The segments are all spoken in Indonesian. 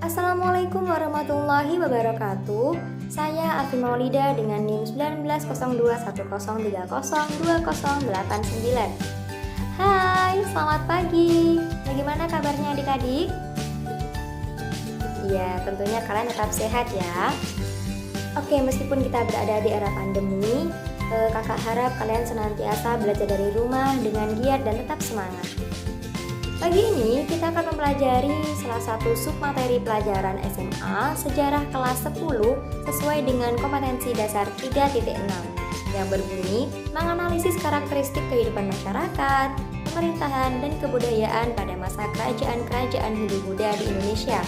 Assalamualaikum warahmatullahi wabarakatuh. Saya Alfi Maulida dengan NIM 190210302089. Hai, selamat pagi. Bagaimana kabarnya adik-adik? Iya, tentunya kalian tetap sehat ya. Oke, meskipun kita berada di era pandemi, kakak harap kalian senantiasa belajar dari rumah dengan giat dan tetap semangat. Pagi ini kita akan mempelajari salah satu submateri pelajaran SMA sejarah kelas 10 sesuai dengan kompetensi dasar 3.6 yang berbunyi menganalisis karakteristik kehidupan masyarakat, pemerintahan, dan kebudayaan pada masa kerajaan-kerajaan Hindu-Buddha di Indonesia,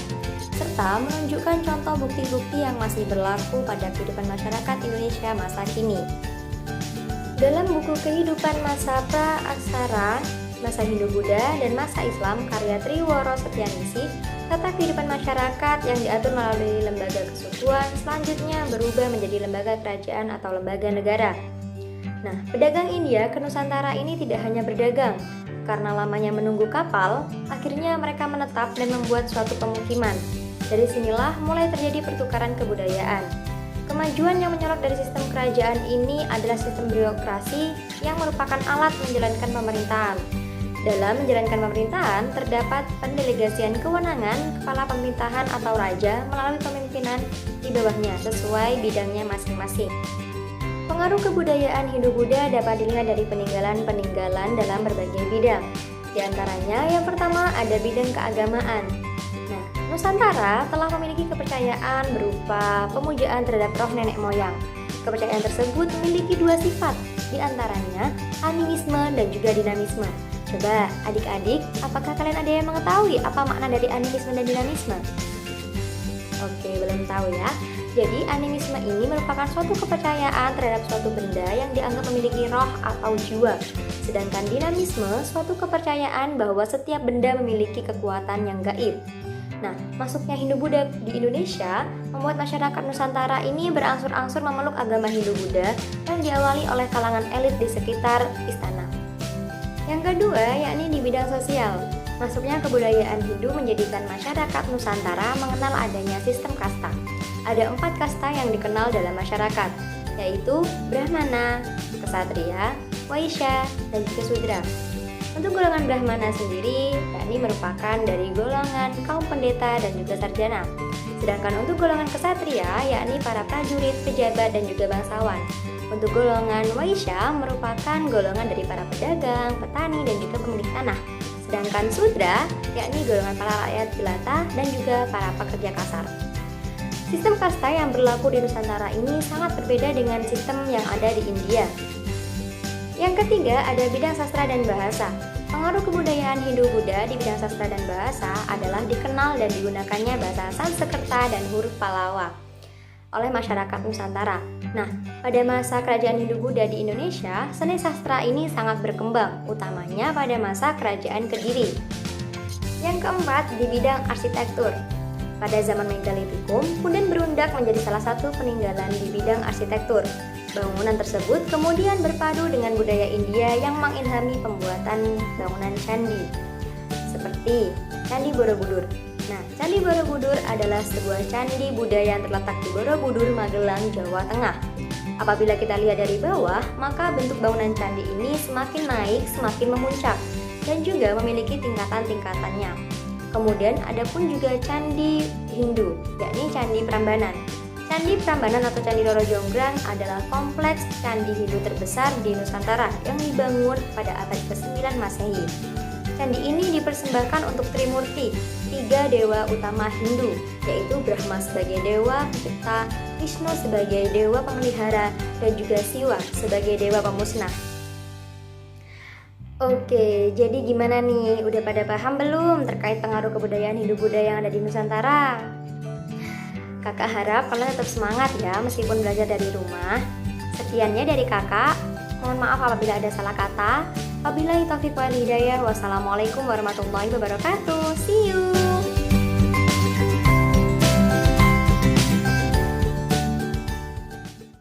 serta menunjukkan contoh bukti-bukti yang masih berlaku pada kehidupan masyarakat Indonesia masa kini. Dalam buku Kehidupan Masa Pra-Aksara, Masa Hindu-Buddha dan Masa Islam karya Triworo Setyaningsih, tata kehidupan masyarakat yang diatur melalui lembaga kesukuan selanjutnya berubah menjadi lembaga kerajaan atau lembaga negara. Nah, pedagang India ke Nusantara ini tidak hanya berdagang. Karena lamanya menunggu kapal, akhirnya mereka menetap dan membuat suatu pemukiman. Dari sinilah mulai terjadi pertukaran kebudayaan. Kemajuan yang menyorot dari sistem kerajaan ini adalah sistem birokrasi yang merupakan alat menjalankan pemerintahan. Dalam menjalankan pemerintahan, terdapat pendelegasian kewenangan kepala pemerintahan atau raja melalui pemimpinan di bawahnya sesuai bidangnya masing-masing. Pengaruh kebudayaan Hindu-Buddha dapat dilihat dari peninggalan-peninggalan dalam berbagai bidang. Di antaranya, yang pertama ada bidang keagamaan. Nah, Nusantara telah memiliki kepercayaan berupa pemujaan terhadap roh nenek moyang. Kepercayaan tersebut memiliki dua sifat, di antaranya animisme dan juga dinamisme. Coba adik-adik, apakah kalian ada yang mengetahui apa makna dari animisme dan dinamisme? Oke, belum tahu ya. Jadi animisme ini merupakan suatu kepercayaan terhadap suatu benda yang dianggap memiliki roh atau jiwa. Sedangkan dinamisme suatu kepercayaan bahwa setiap benda memiliki kekuatan yang gaib. Nah, masuknya Hindu-Buddha di Indonesia membuat masyarakat Nusantara ini berangsur-angsur memeluk agama Hindu-Buddha yang diawali oleh kalangan elit di sekitar istana. Yang kedua, yakni di bidang sosial. Masuknya kebudayaan Hindu menjadikan masyarakat Nusantara mengenal adanya sistem kasta. Ada 4 kasta yang dikenal dalam masyarakat, yaitu Brahmana, Ksatria, Waisya, dan juga Sudra. Untuk golongan Brahmana sendiri, yakni merupakan dari golongan kaum pendeta dan juga sarjana. Sedangkan untuk golongan Ksatria, yakni para prajurit, pejabat, dan juga bangsawan. Untuk golongan Waisya merupakan golongan dari para pedagang, petani, dan juga pemilik tanah. Sedangkan Sudra, yakni golongan para rakyat jelata dan juga para pekerja kasar. Sistem kasta yang berlaku di Nusantara ini sangat berbeda dengan sistem yang ada di India. Yang ketiga ada bidang sastra dan bahasa. Pengaruh kebudayaan Hindu-Buddha di bidang sastra dan bahasa adalah dikenal dan digunakannya bahasa Sanskerta dan huruf Pallawa oleh masyarakat Nusantara. Nah, pada masa kerajaan Hindu-Buddha di Indonesia, seni sastra ini sangat berkembang, utamanya pada masa kerajaan Kediri. Yang keempat, di bidang arsitektur. Pada zaman Megalitikum, Punden berundak menjadi salah satu peninggalan di bidang arsitektur. Bangunan tersebut kemudian berpadu dengan budaya India yang mengilhami pembuatan bangunan candi, seperti Candi Borobudur. Nah, Candi Borobudur adalah sebuah candi Buddha yang terletak di Borobudur, Magelang, Jawa Tengah. Apabila kita lihat dari bawah, maka bentuk bangunan candi ini semakin naik, semakin memuncak, dan juga memiliki tingkatan-tingkatannya. Kemudian ada pun juga candi Hindu, yakni Candi Prambanan. Candi Prambanan atau Candi Roro Jonggrang adalah kompleks candi Hindu terbesar di Nusantara yang dibangun pada abad ke-9 Masehi. Candi ini dipersembahkan untuk Trimurti, 3 dewa utama Hindu, yaitu Brahma sebagai dewa pencipta, Vishnu sebagai dewa pemelihara, dan juga Siwa sebagai dewa pemusnah. Oke, jadi gimana nih? Udah pada paham belum terkait pengaruh kebudayaan Hindu-Buddha yang ada di Nusantara? Kakak harap kalian tetap semangat ya meskipun belajar dari rumah. Sekiannya dari kakak. Mohon maaf apabila ada salah kata. Wabillahi taufiq wal hidayah. Wassalamualaikum warahmatullahi wabarakatuh. See you.